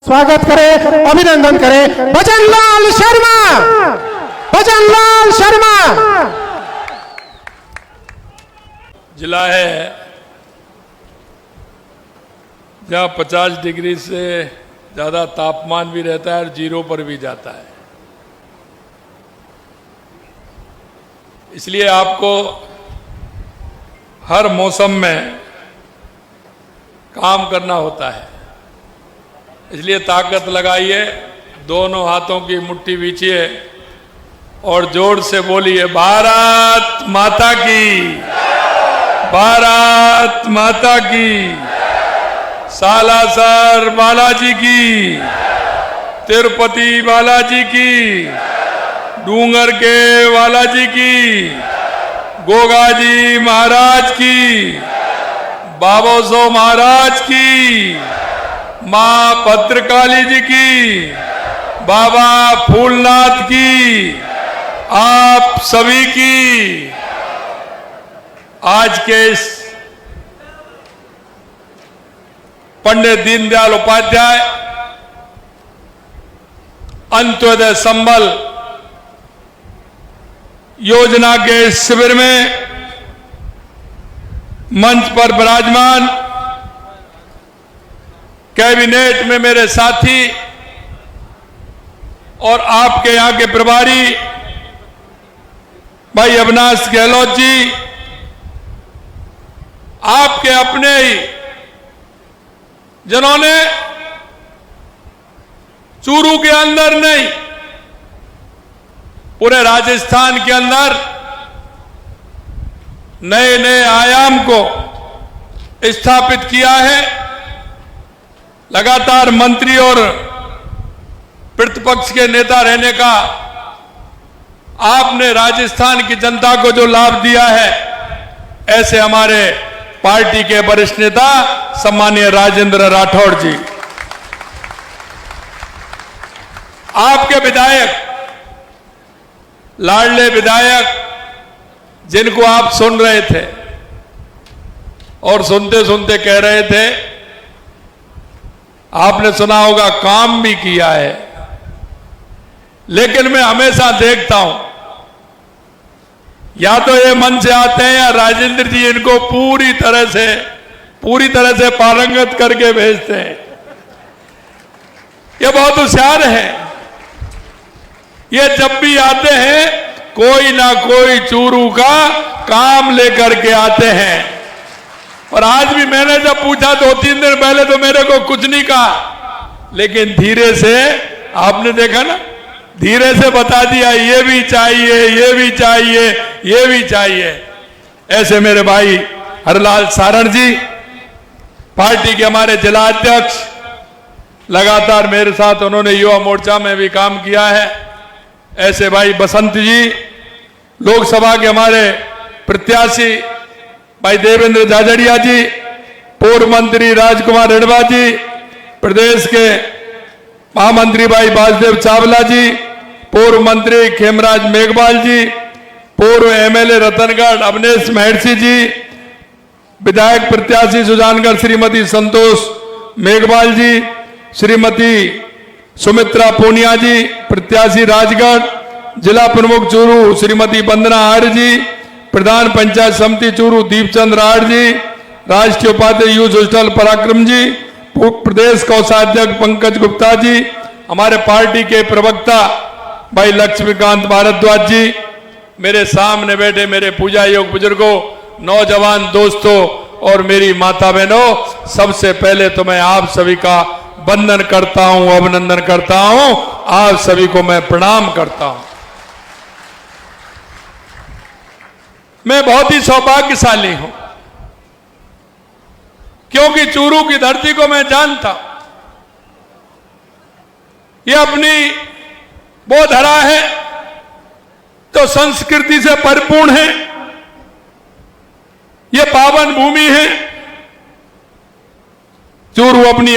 स्वागत करें, अभिनंदन करें भजनलाल शर्मा। भजनलाल शर्मा जिला है जहाँ 50 डिग्री से ज़्यादा तापमान भी रहता है और 0 पर भी जाता है। इसलिए आपको हर मौसम में काम करना होता है। इसलिए ताकत लगाइए, दोनों हाथों की मुट्ठी बीचिए और जोर से बोलिए भारत माता की, भारत माता की, सालासर बालाजी की, तिरुपति बालाजी की, डूंगर के बालाजी की, गोगाजी महाराज की, बाबोसो महाराज की, मां भद्रकाली जी की, बाबा फूलनाथ की, आप सभी की आज के इस पंडित दीनदयाल उपाध्याय अंत्योदय संबल योजना के इस शिविर में मंच पर विराजमान कैबिनेट में मेरे साथी और आपके यहां के प्रभारी भाई अविनाश गहलोत जी, आपके अपने ही जिन्होंने चूरू के अंदर नहीं, पूरे राजस्थान के अंदर नए नए आयाम को स्थापित किया है। लगातार मंत्री और प्रतिपक्ष के नेता रहने का आपने राजस्थान की जनता को जो लाभ दिया है, ऐसे हमारे पार्टी के वरिष्ठ नेता सम्मानीय राजेंद्र राठौड़ जी, आपके विधायक, लाडले विधायक जिनको आप सुन रहे थे और सुनते सुनते कह रहे थे, आपने सुना होगा काम भी किया है। लेकिन मैं हमेशा देखता हूं, या तो ये मन से आते हैं या राजेंद्र जी इनको पूरी तरह से पारंगत करके भेजते हैं। ये बहुत होशियार है। ये जब भी आते हैं कोई ना कोई चूरू का काम लेकर के आते हैं। और आज भी मैंने जब पूछा 2-3 दिन पहले तो मेरे को कुछ नहीं कहा, लेकिन धीरे से आपने देखा ना, धीरे से बता दिया ये भी चाहिए, ये भी चाहिए, ये भी चाहिए। ऐसे मेरे भाई हरलाल सारण जी, पार्टी के हमारे जिला अध्यक्ष, लगातार मेरे साथ उन्होंने युवा मोर्चा में भी काम किया है। ऐसे भाई बसंत जी, लोकसभा के हमारे प्रत्याशी भाई देवेंद्र जाजड़िया जी, पूर्व मंत्री राजकुमार रेणवा जी, प्रदेश के महामंत्री भाई वासुदेव चावला जी, पूर्व मंत्री खेमराज मेघवाल जी, पूर्व एमएलए रतनगढ़ अवनेश महर्षि जी, विधायक प्रत्याशी सुजानगढ़ श्रीमती संतोष मेघवाल जी, श्रीमती सुमित्रा पूनिया जी, प्रत्याशी राजगढ़, जिला प्रमुख चूरू श्रीमती वंदना आर्य जी, प्रधान पंचायत समिति चूरू दीपचंद राठ जी, राष्ट्रीय उपाध्यक्ष यूथ हॉस्टल पराक्रम जी, प्रदेश कोषाध्यक्ष पंकज गुप्ता जी, हमारे पार्टी के प्रवक्ता भाई लक्ष्मीकांत भारद्वाज जी, मेरे सामने बैठे मेरे पूजा योग बुजुर्गों, नौजवान दोस्तों और मेरी माता बहनों, सबसे पहले तो मैं आप सभी का वंदन करता हूं, अभिनंदन करता हूं, आप सभी को मैं प्रणाम करता हूं। मैं बहुत ही सौभाग्यशाली हूं क्योंकि चूरू की धरती को मैं जानता हूं। ये अपनी वो धरा है तो संस्कृति से परिपूर्ण है, ये पावन भूमि है। चूरू अपनी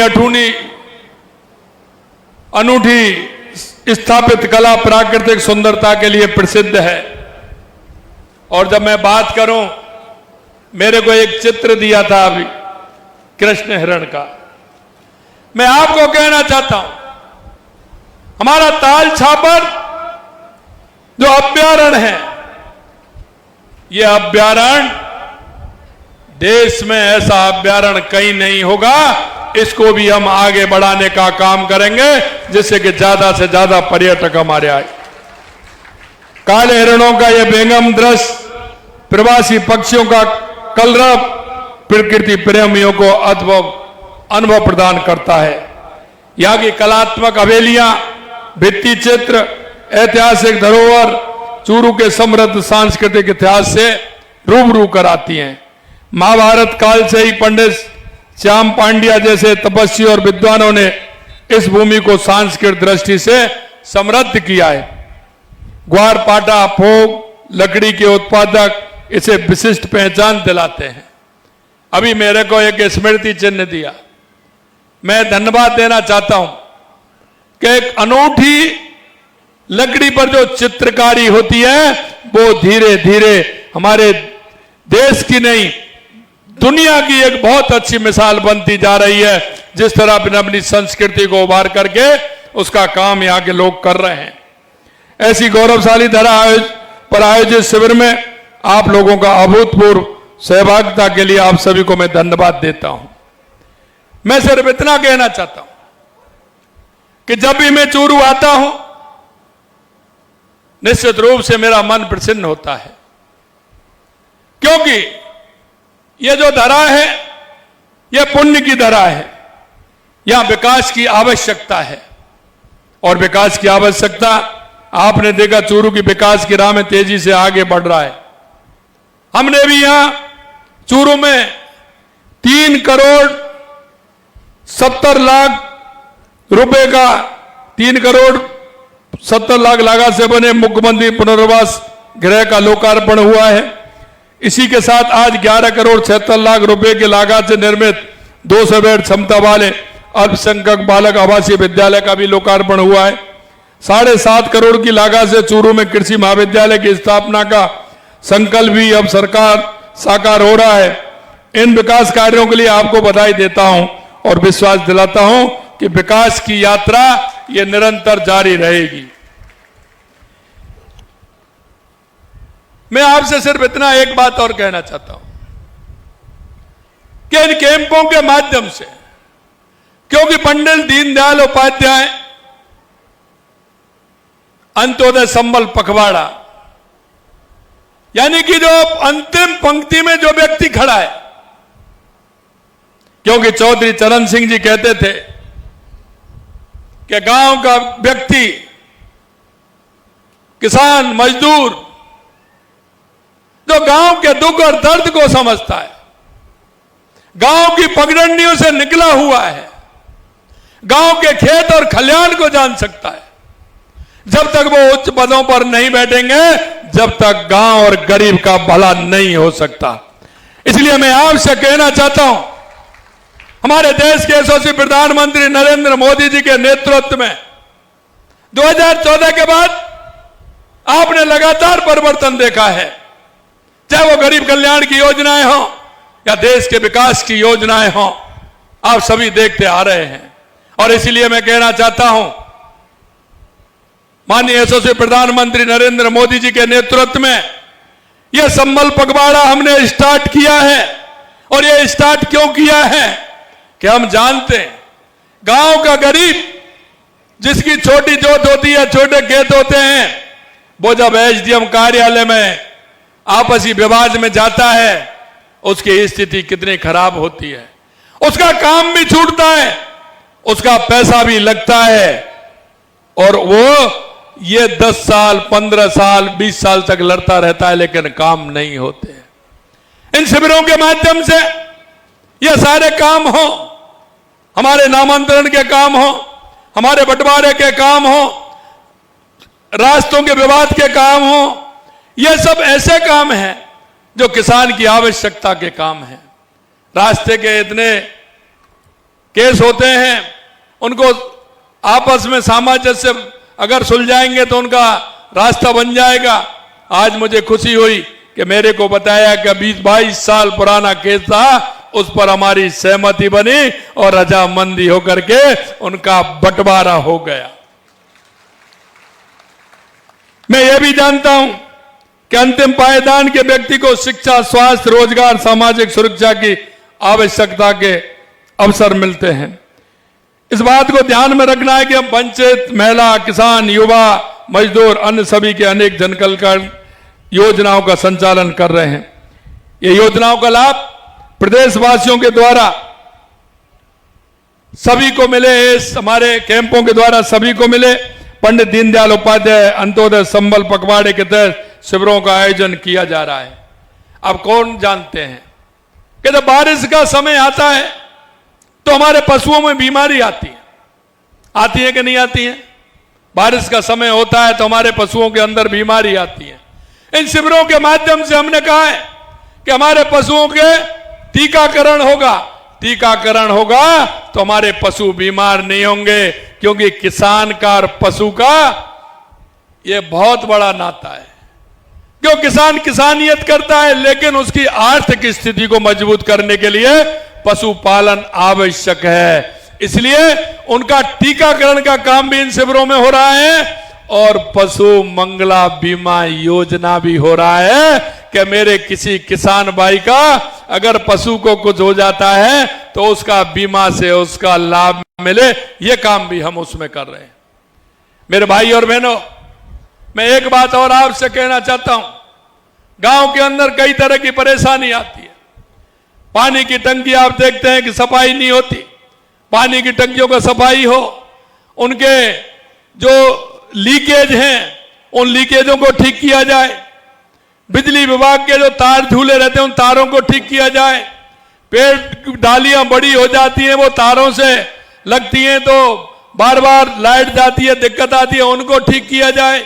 अनूठी स्थापित कला, प्राकृतिक सुंदरता के लिए प्रसिद्ध है। और जब मैं बात करूं, मेरे को एक चित्र दिया था अभी कृष्ण हिरण का, मैं आपको कहना चाहता हूं, हमारा ताल छापर जो अभ्यारण्य है, यह अभ्यारण्य देश में ऐसा अभ्यारण्य कहीं नहीं होगा। इसको भी हम आगे बढ़ाने का काम करेंगे, जिससे कि ज्यादा से ज्यादा पर्यटक हमारे आए। काले हिरणों का यह बेगम दृश्य, प्रवासी पक्षियों का कलरव प्रकृति प्रेमियों को अद्भुत अनुभव प्रदान करता है। यहाँ की कलात्मक हवेलियां, भित्ति चित्र, ऐतिहासिक धरोहर चूरू के समृद्ध सांस्कृतिक इतिहास से रूबरू कराती हैं। महाभारत काल से ही पंडित श्याम पांड्या जैसे तपस्वी और विद्वानों ने इस भूमि को सांस्कृतिक दृष्टि से समृद्ध किया है। ग्वार, पाटा, फोग, लकड़ी के उत्पादक इसे विशिष्ट पहचान दिलाते हैं। अभी मेरे को एक स्मृति चिन्ह दिया, मैं धन्यवाद देना चाहता हूं कि एक अनूठी लकड़ी पर जो चित्रकारी होती है, वो धीरे धीरे हमारे देश की नहीं, दुनिया की एक बहुत अच्छी मिसाल बनती जा रही है। जिस तरह अपनी संस्कृति को उभार करके उसका काम यहाँ के लोग कर रहे हैं। ऐसी गौरवशाली धरा पर आयोजित शिविर में आप लोगों का अभूतपूर्व सहभागिता के लिए आप सभी को मैं धन्यवाद देता हूं। मैं सिर्फ इतना कहना चाहता हूं कि जब भी मैं चूरू आता हूं, निश्चित रूप से मेरा मन प्रसन्न होता है, क्योंकि यह जो धरा है, यह पुण्य की धरा है। यहां विकास की आवश्यकता है, और विकास की आवश्यकता आपने देखा, चूरू की विकास की राह में तेजी से आगे बढ़ रहा है। हमने भी यहां चूरू में 3 करोड़ 70 लाख रुपए का 3 करोड़ 70 लाख लागत से बने मुख्यमंत्री पुनर्वास गृह का लोकार्पण हुआ है। इसी के साथ आज 11 करोड़ 76 लाख रुपए की लागत से निर्मित 200 बेड क्षमता वाले अल्पसंख्यक बालक आवासीय विद्यालय का भी लोकार्पण हुआ है। 7.5 करोड़ की लागत से चूरू में कृषि महाविद्यालय की स्थापना का संकल्प भी अब सरकार साकार हो रहा है। इन विकास कार्यों के लिए आपको बधाई देता हूं और विश्वास दिलाता हूं कि विकास की यात्रा ये निरंतर जारी रहेगी। मैं आपसे सिर्फ इतना एक बात और कहना चाहता हूं कि इन कैंपों के माध्यम से, क्योंकि पंडित दीनदयाल उपाध्याय अंत्योदय संबल पखवाड़ा, यानी कि जो अंतिम पंक्ति में जो व्यक्ति खड़ा है, क्योंकि चौधरी चरण सिंह जी कहते थे कि गांव का व्यक्ति, किसान, मजदूर जो गांव के दुख और दर्द को समझता है, गांव की पगडंडियों से निकला हुआ है, गांव के खेत और खलिहान को जान सकता है, जब तक वो उच्च पदों पर नहीं बैठेंगे, जब तक गांव और गरीब का भला नहीं हो सकता। इसलिए मैं आपसे कहना चाहता हूं, हमारे देश के यशस्वी प्रधानमंत्री नरेंद्र मोदी जी के नेतृत्व में 2014 के बाद आपने लगातार परिवर्तन देखा है, चाहे वो गरीब कल्याण की योजनाएं हो या देश के विकास की योजनाएं हो, आप सभी देखते आ रहे हैं। और इसलिए मैं कहना चाहता हूं, माननीय यशस्वी प्रधानमंत्री नरेंद्र मोदी जी के नेतृत्व में यह संबल पखवाड़ा हमने स्टार्ट किया है। और यह स्टार्ट क्यों किया है कि हम जानते हैं, गांव का गरीब जिसकी छोटी जोत होती है, छोटे खेत होते हैं, वो जब एसडीएम कार्यालय में आपसी विवाद में जाता है, उसकी स्थिति कितनी खराब होती है, उसका काम भी छूटता है, उसका पैसा भी लगता है, और वो ये 10 साल, 15 साल, 20 साल तक लड़ता रहता है, लेकिन काम नहीं होते। इन शिविरों के माध्यम से ये सारे काम हो, हमारे नामांतरण के काम हो, हमारे बंटवारे के काम हो, रास्तों के विवाद के काम हो, ये सब ऐसे काम हैं जो किसान की आवश्यकता के काम हैं। रास्ते के इतने केस होते हैं, उनको आपस में सामंजस्य अगर सुलझाएंगे तो उनका रास्ता बन जाएगा। आज मुझे खुशी हुई कि मेरे को बताया कि 20-22 साल पुराना केस था, उस पर हमारी सहमति बनी और रजामंदी होकर के उनका बंटवारा हो गया। मैं यह भी जानता हूं कि अंतिम पायदान के व्यक्ति को शिक्षा, स्वास्थ्य, रोजगार, सामाजिक सुरक्षा की आवश्यकता के अवसर मिलते हैं। इस बात को ध्यान में रखना है कि हम वंचित महिला, किसान, युवा, मजदूर, अन्य सभी के अनेक जनकल्याण योजनाओं का संचालन कर रहे हैं। ये योजनाओं का लाभ प्रदेशवासियों के द्वारा सभी को मिले, इस हमारे कैंपों के द्वारा सभी को मिले। पंडित दीनदयाल उपाध्याय अंत्योदय संबल पखवाड़े के तहत शिविरों का आयोजन किया जा रहा है। अब कौन जानते हैं कि जब बारिश का समय आता है तो हमारे पशुओं में बीमारी आती है कि नहीं आती है? बारिश का समय होता है तो हमारे पशुओं के अंदर बीमारी आती है। इन शिविरों के माध्यम से हमने कहा है कि हमारे पशुओं के टीकाकरण होगा तो हमारे पशु बीमार नहीं होंगे, क्योंकि किसान का और पशु का यह बहुत बड़ा नाता है। क्यों किसान किसानियत करता है, लेकिन उसकी आर्थिक स्थिति को मजबूत करने के लिए पशुपालन आवश्यक है। इसलिए उनका टीकाकरण का काम भी इन शिविरों में हो रहा है और पशु मंगला बीमा योजना भी हो रहा है कि मेरे किसी किसान भाई का अगर पशु को कुछ हो जाता है तो उसका बीमा से उसका लाभ मिले। यह काम भी हम उसमें कर रहे हैं। मेरे भाई और बहनों, मैं एक बात और आपसे कहना चाहता हूं। गांव के अंदर कई तरह की परेशानी आती है। पानी की टंकी आप देखते हैं कि सफाई नहीं होती। पानी की टंकियों का सफाई हो, उनके जो लीकेज हैं उन लीकेजों को ठीक किया जाए। बिजली विभाग के जो तार झूले रहते हैं उन तारों को ठीक किया जाए। पेड़ डालियां बड़ी हो जाती हैं, वो तारों से लगती हैं तो बार बार लाइट जाती है, दिक्कत आती है, उनको ठीक किया जाए।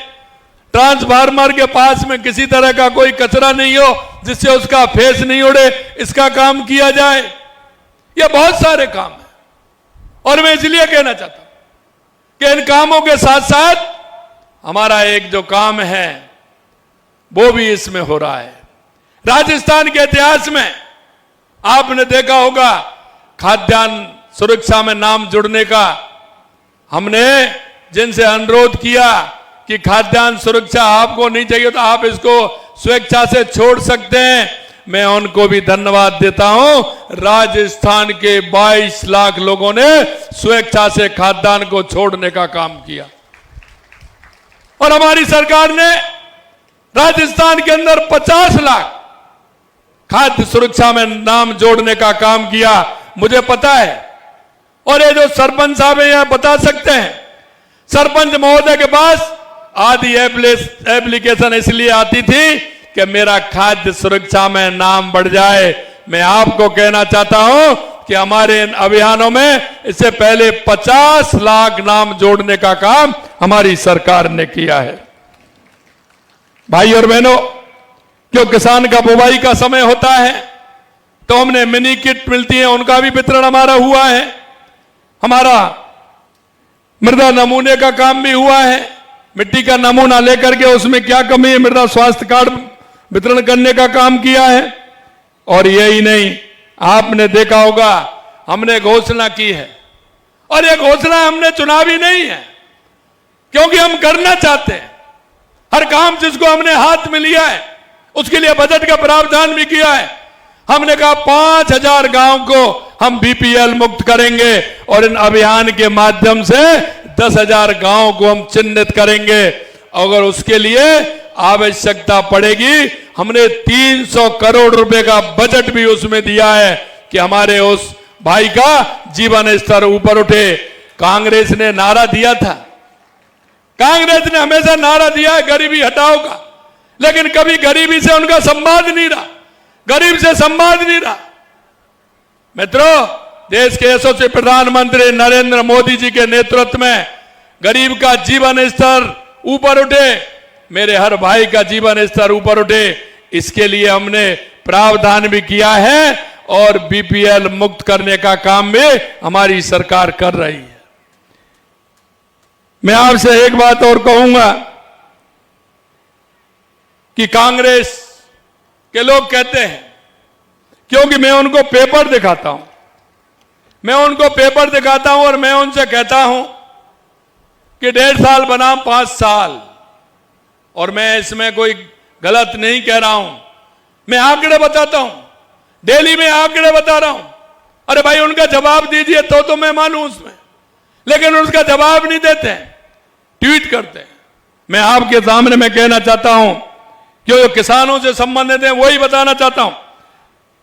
ट्रांसफार्मर के पास में किसी तरह का कोई कचरा नहीं हो जिससे उसका फेस नहीं उड़े, इसका काम किया जाए। ये बहुत सारे काम हैं और मैं इसलिए कहना चाहता हूं कि इन कामों के साथ साथ हमारा एक जो काम है वो भी इसमें हो रहा है। राजस्थान के इतिहास में आपने देखा होगा खाद्यान्न सुरक्षा में नाम जुड़ने का हमने जिनसे अनुरोध किया कि खाद्यान्न सुरक्षा आपको नहीं चाहिए तो आप इसको स्वेच्छा से छोड़ सकते हैं। मैं उनको भी धन्यवाद देता हूं। राजस्थान के 22 लाख लोगों ने स्वेच्छा से खाद्यान्न को छोड़ने का काम किया और हमारी सरकार ने राजस्थान के अंदर 50 लाख खाद्य सुरक्षा में नाम जोड़ने का काम किया। मुझे पता है और ये जो सरपंच साहब है यहां बता सकते हैं। सरपंच महोदय के पास आदि एप्लीकेशन इसलिए आती थी कि मेरा खाद्य सुरक्षा में नाम बढ़ जाए। मैं आपको कहना चाहता हूं कि हमारे इन अभियानों में इससे पहले 50 लाख नाम जोड़ने का काम हमारी सरकार ने किया है। भाई और बहनों, जो किसान का बुवाई का समय होता है तो हमने मिनी किट मिलती है, उनका भी वितरण हमारा हुआ है। हमारा मृदा नमूने का काम भी हुआ है। मिट्टी का नमूना लेकर के उसमें क्या कमी है, मृदा स्वास्थ्य कार्ड वितरण करने का काम किया है। और यही नहीं, आपने देखा होगा हमने घोषणा की है और यह घोषणा हमने चुनावी नहीं है, क्योंकि हम करना चाहते हैं। हर काम जिसको हमने हाथ में लिया है उसके लिए बजट का प्रावधान भी किया है। हमने कहा 5000 गांव को हम बीपीएल मुक्त करेंगे और इन अभियान के माध्यम से 10,000 गांव को हम चिन्हित करेंगे। अगर उसके लिए आवश्यकता पड़ेगी, हमने 300 करोड़ रुपए का बजट भी उसमें दिया है कि हमारे उस भाई का जीवन स्तर ऊपर उठे। कांग्रेस ने नारा दिया था, कांग्रेस ने हमेशा नारा दिया है गरीबी हटाओ का, लेकिन कभी गरीबी से उनका संवाद नहीं रहा, गरीब से संवाद नहीं रहा। मित्रों, देश के यशस्वी प्रधानमंत्री नरेंद्र मोदी जी के नेतृत्व में गरीब का जीवन स्तर ऊपर उठे, मेरे हर भाई का जीवन स्तर ऊपर उठे, इसके लिए हमने प्रावधान भी किया है और बीपीएल मुक्त करने का काम भी हमारी सरकार कर रही है। मैं आपसे एक बात और कहूंगा कि कांग्रेस के लोग कहते हैं क्योंकि मैं उनको पेपर दिखाता हूं, मैं उनको पेपर दिखाता हूं और मैं उनसे कहता हूं कि 1.5 साल बनाम 5 साल, और मैं इसमें कोई गलत नहीं कह रहा हूं, मैं आंकड़े बताता हूं, डेली में आंकड़े बता रहा हूं। अरे भाई उनका जवाब दीजिए तो मैं मानूं उसमें, लेकिन उसका जवाब नहीं देते हैं, ट्वीट करते हैं। मैं आपके सामने मैं कहना चाहता हूं कि जो किसानों से संबंधित है वही बताना चाहता हूं।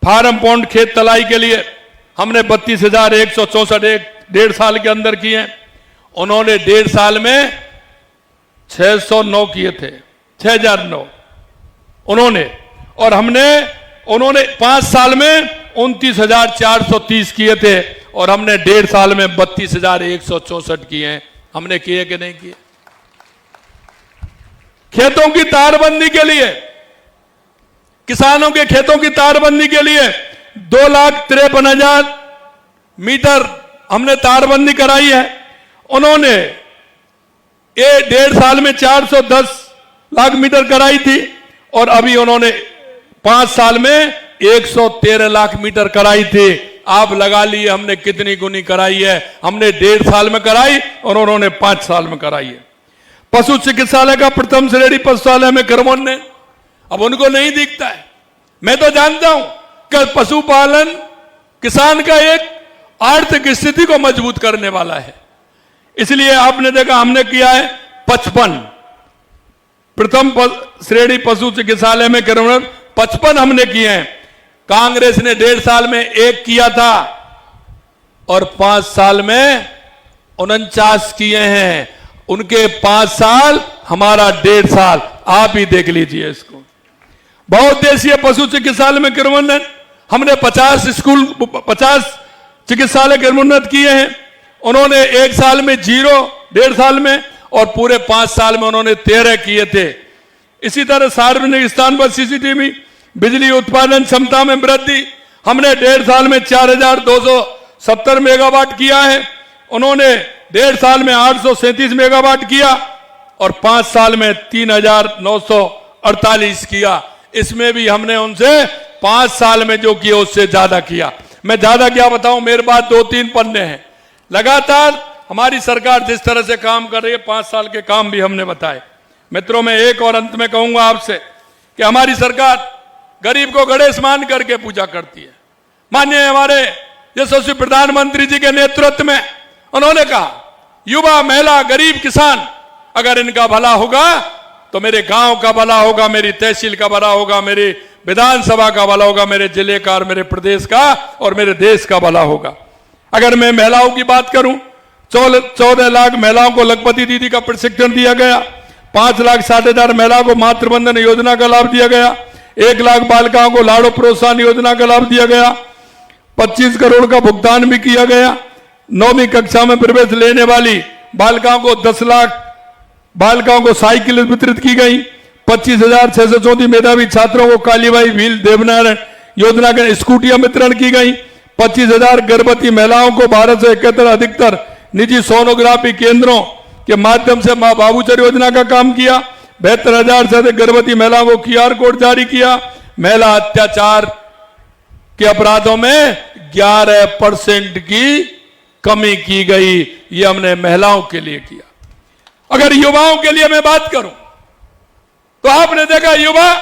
फार्म पॉन्ड खेत तलाई के लिए हमने 32,164 1.5 साल के अंदर किए हैं, उन्होंने 1.5 साल में 609 किए थे, 6,009 उन्होंने, और उन्होंने 5 साल में 29,430 किए थे, और हमने 1.5 साल में 32,164 किए हैं। हमने किए कि नहीं किए? खेतों की तारबंदी के लिए, किसानों के खेतों की तारबंदी के लिए 2,53,000 मीटर हमने तारबंदी कराई है। उन्होंने 1.5 साल में 410 लाख मीटर कराई थी, और अभी उन्होंने 5 साल में 113 लाख मीटर कराई थी। आप लगा लिए हमने कितनी गुनी कराई है। हमने 1.5 साल में कराई और उन्होंने 5 साल में कराई है। पशु चिकित्सालय का प्रथम श्रेणी पशुशाला में क्रमोन्नयन ने, अब उनको नहीं दिखता है। मैं तो जानता हूं कि पशुपालन किसान का एक आर्थिक स्थिति को मजबूत करने वाला है, इसलिए आपने देखा हमने किया है 55 प्रथम श्रेणी पशु चिकित्सालय में क्रमोन्नयन 55 हमने किए हैं। कांग्रेस ने 1.5 साल में 1 किया था और 5 साल में 49 किए हैं। उनके 5 साल, हमारा 1.5 साल। आप ही देख लीजिए इसको। बहुउद्देशीय पशु चिकित्सालय में क्रमोन्नयन हमने 50 चिकित्सालय क्रमोन्नत किए हैं। उन्होंने 1 साल में 0, 1.5 साल में, और पूरे 5 साल में उन्होंने 13 किए थे। इसी तरह सार्वजनिक स्थान पर सीसीटीवी बिजली उत्पादन क्षमता में वृद्धि हमने 1.5 साल में 4,270 मेगावाट किया है। उन्होंने 1.5 साल में 837 मेगावाट किया और 5 साल में 3,948 किया। इसमें भी हमने उनसे 5 साल में जो किया उससे ज्यादा किया। मैं ज्यादा क्या बताऊं, मेरे पास 2-3 पन्ने हैं। लगातार हमारी सरकार जिस तरह से काम कर रही है, 5 साल के काम भी हमने बताए। मित्रों, मैं एक और अंत में कहूंगा आपसे कि हमारी सरकार गरीब को गणेश मान करके पूजा करती है। माननीय हमारे यशस्वी प्रधानमंत्री जी के नेतृत्व में उन्होंने कहा, युवा, महिला, गरीब, किसान, अगर इनका भला होगा तो मेरे गांव का भला होगा, मेरी तहसील का भला होगा, मेरी विधानसभा का भला होगा, मेरे जिले का और मेरे प्रदेश का और मेरे देश का भला होगा। अगर मैं महिलाओं की बात करूं, 14 लाख महिलाओं को लखपति दीदी का प्रशिक्षण दिया गया। 5,60,000 महिलाओं को मातृबंधन योजना का लाभ दिया गया। 1 लाख बालिकाओं को लाड़ो प्रोत्साहन योजना का लाभ दिया गया। 25 करोड़ का भुगतान भी किया गया। 9वीं कक्षा में प्रवेश लेने वाली बालिकाओं को 10 लाख बालिकाओं को साइकिल वितरित की गई। 25,634 मेधावी छात्रों को कालीबाई व्हील देवनारायण योजना के स्कूटियां वितरण की गई। 25,000 गर्भवती महिलाओं को 1271 अधिकतर निजी सोनोग्राफी केंद्रों के माध्यम से मां बाबूचर योजना का काम किया। 72,000 से अधिक गर्भवती महिलाओं को QR कोड जारी किया। महिला अत्याचार के अपराधों में 11% की कमी की गई। ये हमने महिलाओं के लिए किया। अगर युवाओं के लिए मैं बात करूं तो आपने देखा युवा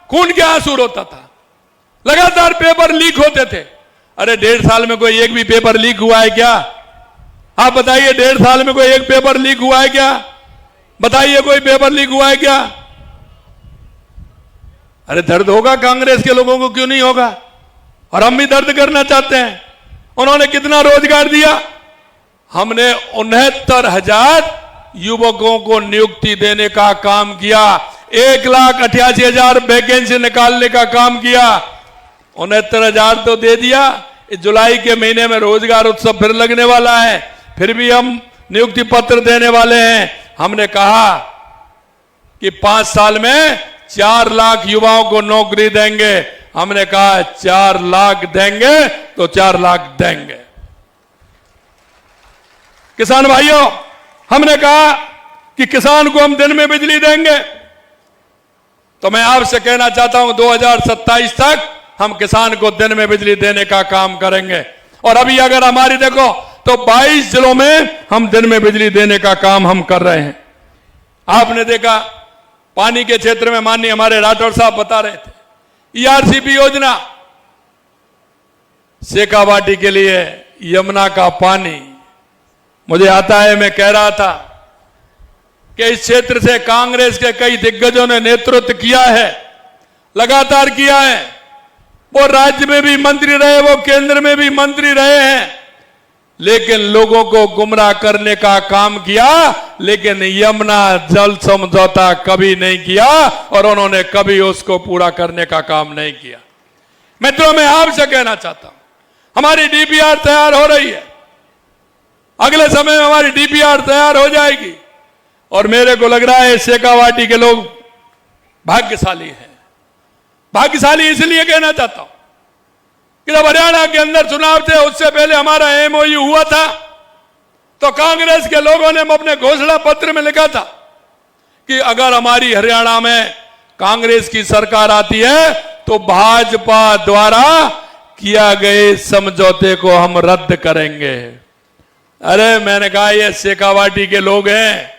खून के आंसू रोता था। लगातार पेपर लीक होते थे। अरे 1.5 साल में कोई एक भी पेपर लीक हुआ है क्या? आप बताइए, 1.5 साल में कोई एक पेपर लीक हुआ है क्या? बताइए, कोई पेपर लीक हुआ है क्या? अरे दर्द होगा कांग्रेस के लोगों को, क्यों नहीं होगा? और हम भी दर्द करना चाहते हैं। उन्होंने कितना रोजगार दिया? हमने 69,000 युवकों को नियुक्ति देने का काम किया। 1,88,000 वैकेंसी निकालने का काम किया। 69,000 तो दे दिया। इस जुलाई के महीने में रोजगार उत्सव फिर लगने वाला है, फिर भी हम नियुक्ति पत्र देने वाले हैं। हमने कहा कि 5 साल में 4 लाख युवाओं को नौकरी देंगे। हमने कहा 4 लाख देंगे तो 4 लाख देंगे। किसान भाइयों, हमने कहा कि किसान को हम दिन में बिजली देंगे। तो मैं आपसे कहना चाहता हूं 2027 तक हम किसान को दिन में बिजली देने का काम करेंगे। और अभी अगर हमारी देखो तो 22 जिलों में हम दिन में बिजली देने का काम हम कर रहे हैं। आपने देखा पानी के क्षेत्र में माननीय हमारे राठौर साहब बता रहे थे, ईआरसीपी योजना, शेखावाटी के लिए यमुना का पानी मुझे आता है। मैं कह रहा था कि इस क्षेत्र से कांग्रेस के कई दिग्गजों ने नेतृत्व किया है, लगातार किया है। वो राज्य में भी मंत्री रहे, वो केंद्र में भी मंत्री रहे हैं, लेकिन लोगों को गुमराह करने का काम किया, लेकिन यमुना जल समझौता कभी नहीं किया और उन्होंने कभी उसको पूरा करने का काम नहीं किया। मित्रों, मैं आपसे कहना चाहता हूं, हमारी डीपीआर तैयार हो रही है, अगले समय में हमारी डीपीआर तैयार हो जाएगी और मेरे को लग रहा है शेखावाटी के लोग भाग्यशाली हैं। भाग्यशाली इसलिए कहना चाहता हूं कि जब हरियाणा के अंदर चुनाव थे उससे पहले हमारा एमओयू हुआ था तो कांग्रेस के लोगों ने अपने घोषणा पत्र में लिखा था कि अगर हमारी हरियाणा में कांग्रेस की सरकार आती है तो भाजपा द्वारा किया गए समझौते को हम रद्द करेंगे। अरे मैंने कहा ये शेखावाटी के लोग हैं,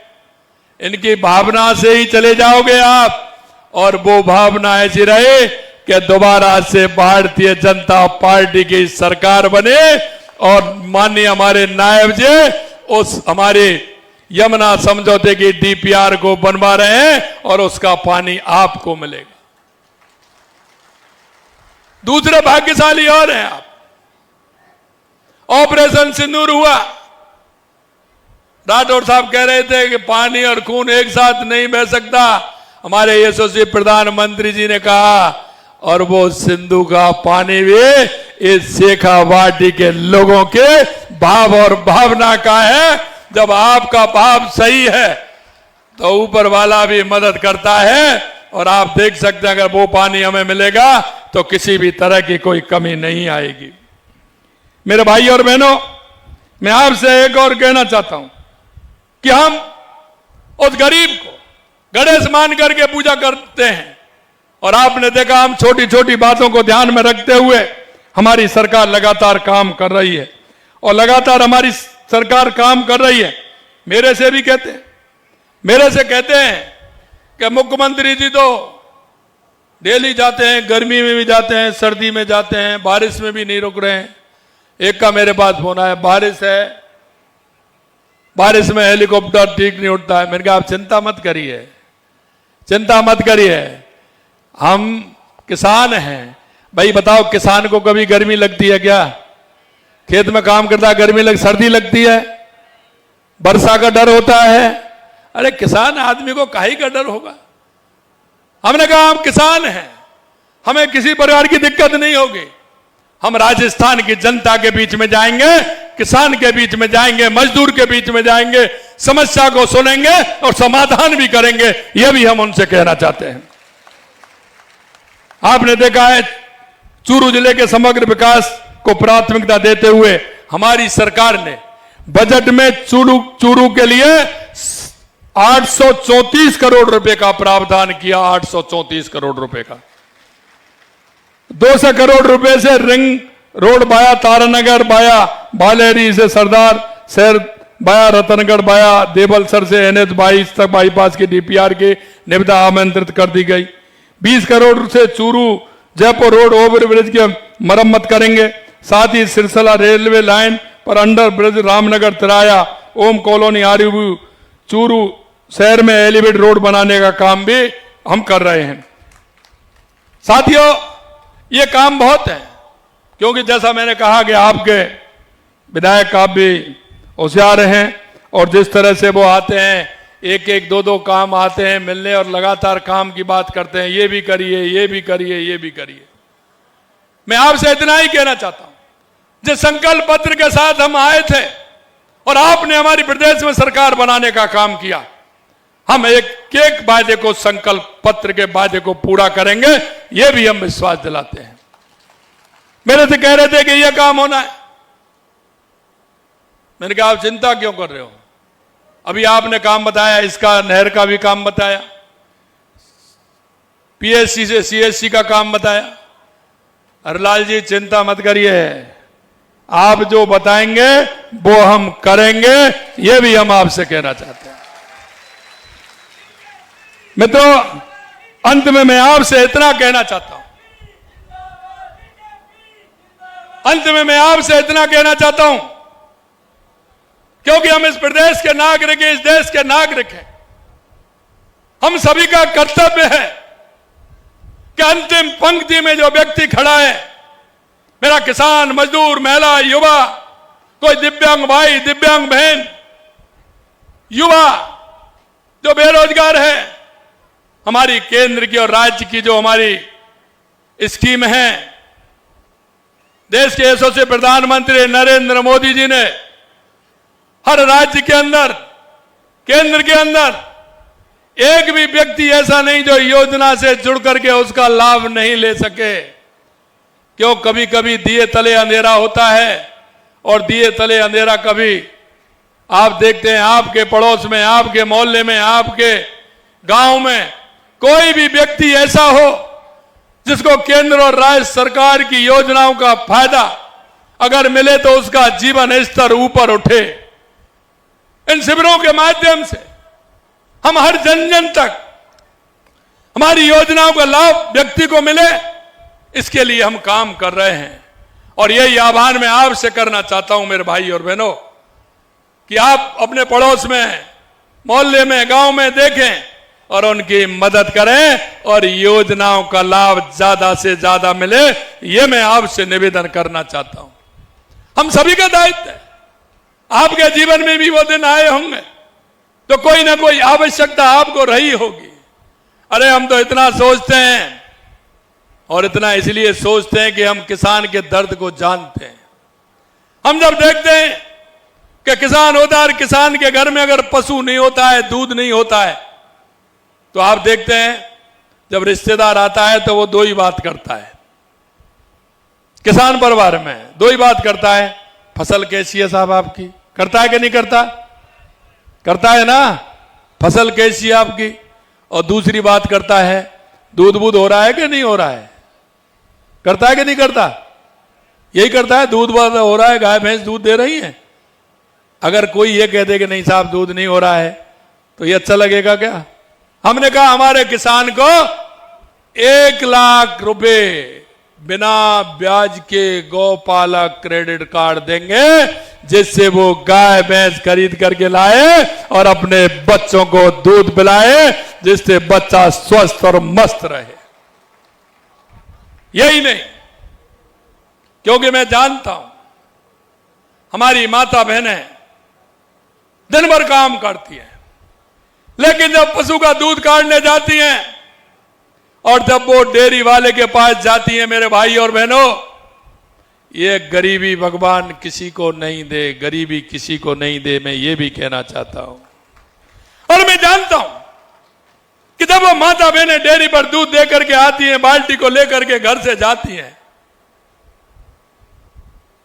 इनकी भावना से ही चले जाओगे आप, और वो भावना ऐसी रहे कि दोबारा से भारतीय जनता पार्टी की सरकार बने और माननीय हमारे नायब जी उस हमारे यमुना समझौते की डीपीआर को बनवा रहे हैं और उसका पानी आपको मिलेगा। दूसरे भाग्यशाली और हैं आप। ऑपरेशन सिंदूर हुआ, राठौर साहब कह रहे थे कि पानी और खून एक साथ नहीं बह सकता, हमारे यशस्वी प्रधानमंत्री जी ने कहा, और वो सिंधु का पानी भी इस शेखावाटी के लोगों के भाव और भावना का है। जब आपका भाव सही है तो ऊपर वाला भी मदद करता है, और आप देख सकते हैं अगर वो पानी हमें मिलेगा तो किसी भी तरह की कोई कमी नहीं आएगी। मेरे भाई और बहनों, मैं आपसे एक और कहना चाहता हूं कि हम उस गरीब को गणेश मान करके पूजा करते हैं, और आपने देखा हम छोटी छोटी बातों को ध्यान में रखते हुए हमारी सरकार लगातार काम कर रही है, और लगातार हमारी सरकार काम कर रही है। मेरे से भी कहते हैं, मेरे से कहते हैं कि मुख्यमंत्री जी तो डेली जाते हैं, गर्मी में भी जाते हैं, सर्दी में जाते हैं, बारिश में भी नहीं रुक रहे हैं। एक का मेरे पास फोन आया, बारिश है, बारिश में हेलीकॉप्टर ठीक नहीं उड़ता है। मैंने कहा आप चिंता मत करिए, चिंता मत करिए, हम किसान हैं। भाई बताओ, किसान को कभी गर्मी लगती है क्या? खेत में काम करता है, गर्मी सर्दी लगती है, वर्षा का डर होता है? अरे किसान आदमी को काहे का डर होगा? हमने कहा हम किसान हैं, हमें किसी प्रकार की दिक्कत नहीं होगी। हम राजस्थान की जनता के बीच में जाएंगे, किसान के बीच में जाएंगे, मजदूर के बीच में जाएंगे, समस्या को सुनेंगे और समाधान भी करेंगे। यह भी हम उनसे कहना चाहते हैं। आपने देखा है चूरू जिले के समग्र विकास को प्राथमिकता देते हुए हमारी सरकार ने बजट में चूरू के लिए 834 करोड़ रुपए का प्रावधान किया। 834 करोड़ रुपए का, 200 करोड़ रुपए से रिंग रोड बाया तारानगर, बाया बालेरी से सरदार शहर, बाया रतनगढ़, बाया देवलसर से NH 22 तक बाईपास की डीपीआर की निविदा आमंत्रित कर दी गई। 20 करोड़ से Churu Jaipur road over bridge की मरम्मत करेंगे। साथ ही सिरसला रेलवे लाइन पर अंडर ब्रिज रामनगर तिराया, ओम कॉलोनी, आर्यभू, चूरू शहर में एलिवेट रोड बनाने का काम भी हम कर रहे हैं। साथियों, ये काम बहुत है, क्योंकि जैसा मैंने कहा कि आपके विधायक आप भी होशियार हैं, और जिस तरह से वो आते हैं, एक एक दो दो काम आते हैं मिलने और लगातार काम की बात करते हैं, ये भी करिए, ये भी करिए, ये भी करिए। मैं आपसे इतना ही कहना चाहता हूं, जिस संकल्प पत्र के साथ हम आए थे और आपने हमारी प्रदेश में सरकार बनाने का काम किया, हम एक एक वादे को, संकल्प पत्र के वादे को पूरा करेंगे, यह भी हम विश्वास दिलाते हैं। मेरे से कह रहे थे कि यह काम होना है, मैंने कहा आप चिंता क्यों कर रहे हो? अभी आपने काम बताया, इसका नहर का भी काम बताया, पीएससी से सीएससी का काम बताया, हरलाल जी चिंता मत करिए, आप जो बताएंगे वो हम करेंगे, ये भी हम आपसे कहना चाहते हैं। मित्रों, अंत में मैं आपसे इतना कहना चाहता हूं, अंत में मैं आपसे इतना कहना चाहता हूं, क्योंकि हम इस प्रदेश के नागरिक हैं, इस देश के नागरिक हैं, हम सभी का कर्तव्य है कि अंतिम पंक्ति में जो व्यक्ति खड़ा है, मेरा किसान, मजदूर, महिला, युवा, कोई दिव्यांग भाई, दिव्यांग बहन, युवा जो बेरोजगार है, हमारी केंद्र की और राज्य की जो हमारी स्कीम है, देश के यशस्वी प्रधानमंत्री नरेंद्र मोदी जी ने हर राज्य के अंदर, केंद्र के अंदर एक भी व्यक्ति ऐसा नहीं जो योजना से जुड़ करके उसका लाभ नहीं ले सके। क्यों? कभी कभी दिए तले अंधेरा होता है, और दिए तले अंधेरा कभी आप देखते हैं आपके पड़ोस में, आपके मोहल्ले में, आपके गांव में कोई भी व्यक्ति ऐसा हो जिसको केंद्र और राज्य सरकार की योजनाओं का फायदा अगर मिले तो उसका जीवन स्तर ऊपर उठे। इन शिविरों के माध्यम से हम हर जन जन तक हमारी योजनाओं का लाभ व्यक्ति को मिले, इसके लिए हम काम कर रहे हैं। और यही आह्वान मैं आपसे करना चाहता हूं मेरे भाई और बहनों, कि आप अपने पड़ोस में, मोहल्ले में, गांव में देखें और उनकी मदद करें और योजनाओं का लाभ ज्यादा से ज्यादा मिले, यह मैं आपसे निवेदन करना चाहता हूं। हम सभी का दायित्व है। आपके जीवन में भी वो दिन आए होंगे तो कोई ना कोई आवश्यकता आपको रही होगी। अरे हम तो इतना सोचते हैं, और इतना इसलिए सोचते हैं कि हम किसान के दर्द को जानते हैं। हम जब देखते हैं कि किसान होता है और किसान के घर में अगर पशु नहीं होता है, दूध नहीं होता है, तो आप देखते हैं जब रिश्तेदार आता है तो वो दो ही बात करता है। किसान परिवार में दो ही बात करता है, फसल कैसी है साहब आपकी? करता है कि नहीं करता? करता है ना, फसल कैसी है आपकी? और दूसरी बात करता है, दूध बूध हो रहा है कि नहीं हो रहा है? करता है कि नहीं करता? यही करता है, दूध बूध हो रहा है, गाय भैंस दूध दे रही है। अगर कोई ये कह दे कि नहीं साहब दूध नहीं हो रहा है, तो ये अच्छा लगेगा क्या? हमने कहा हमारे किसान को 1 लाख रुपए बिना ब्याज के गौपालक क्रेडिट कार्ड देंगे, जिससे वो गाय भैंस खरीद करके लाए और अपने बच्चों को दूध पिलाए, जिससे बच्चा स्वस्थ और मस्त रहे। यही नहीं, क्योंकि मैं जानता हूं हमारी माता बहनें दिन भर काम करती हैं, लेकिन जब पशु का दूध काटने जाती हैं और जब वो डेयरी वाले के पास जाती हैं, मेरे भाई और बहनों, ये गरीबी भगवान किसी को नहीं दे, गरीबी किसी को नहीं दे, मैं ये भी कहना चाहता हूं। और मैं जानता हूं कि जब वो माता बहनें डेयरी पर दूध दे करके आती हैं, बाल्टी को लेकर के घर से जाती हैं,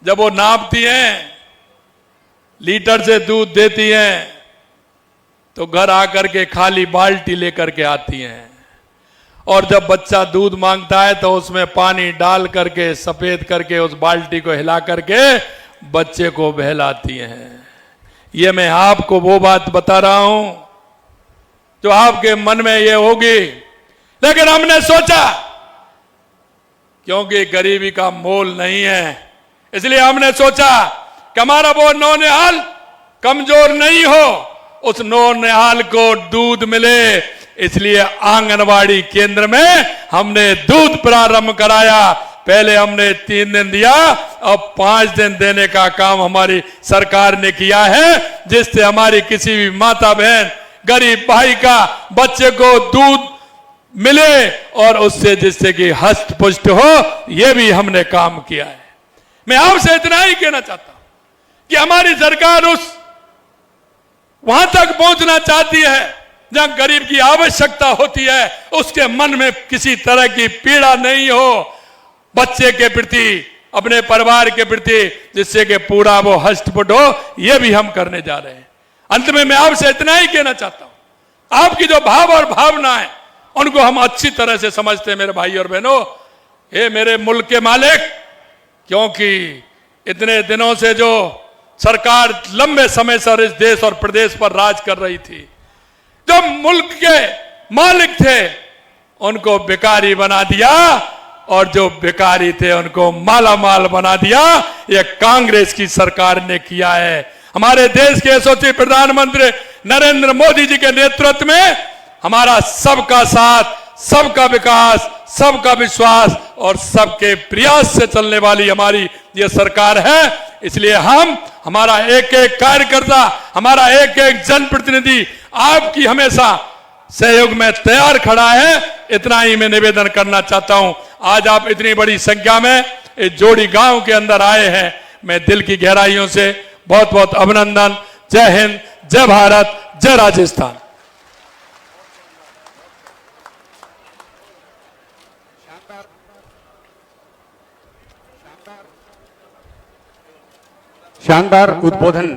जब वो नापती हैं, लीटर से दूध देती हैं, तो घर आकर के खाली बाल्टी लेकर के आती हैं। और जब बच्चा दूध मांगता है तो उसमें पानी डाल करके, सफेद करके, उस बाल्टी को हिला करके बच्चे को बहलाती हैं। ये मैं आपको वो बात बता रहा हूं जो आपके मन में ये होगी, लेकिन हमने सोचा क्योंकि गरीबी का मोल नहीं है, इसलिए हमने सोचा कि हमारा वो नौनिहाल कमजोर नहीं हो, उस नौनिहाल को दूध मिले, इसलिए आंगनवाड़ी केंद्र में हमने दूध प्रारंभ कराया। पहले हमने 3 दिन दिया, अब 5 दिन देने का काम हमारी सरकार ने किया है, जिससे हमारी किसी भी माता बहन, गरीब भाई का बच्चे को दूध मिले और उससे जिससे कि हष्ट पुष्ट हो, यह भी हमने काम किया है। मैं आपसे इतना ही कहना चाहता हूं कि हमारी सरकार वहां तक पहुंचना चाहती है जहां गरीब की आवश्यकता होती है, उसके मन में किसी तरह की पीड़ा नहीं हो बच्चे के प्रति, अपने परिवार के प्रति, जिससे कि पूरा वो हष्टपुष्ट हो। यह भी हम करने जा रहे हैं। अंत में मैं आपसे इतना ही कहना चाहता हूं, आपकी जो भाव और भावना है उनको हम अच्छी तरह से समझते हैं मेरे भाई और बहनों। हे मेरे मुल्क के मालिक, क्योंकि इतने दिनों से जो सरकार लंबे समय से इस देश और प्रदेश पर राज कर रही थी, जो मुल्क के मालिक थे उनको भिखारी बना दिया और जो भिखारी थे उनको माला माल बना दिया। यह कांग्रेस की सरकार ने किया है। हमारे देश के यशस्वी प्रधानमंत्री नरेंद्र मोदी जी के नेतृत्व में हमारा सबका साथ, सबका विकास, सबका विश्वास और सबके प्रयास से चलने वाली हमारी ये सरकार है। इसलिए हमारा एक एक कार्यकर्ता, हमारा एक एक जनप्रतिनिधि आपकी हमेशा सहयोग में तैयार खड़ा है। इतना ही मैं निवेदन करना चाहता हूं। आज आप इतनी बड़ी संख्या में इस जोड़ी गांव के अंदर आए हैं, मैं दिल की गहराइयों से बहुत बहुत अभिनंदन। जय हिंद, जय भारत, जय राजस्थान। शानदार उद्बोधन।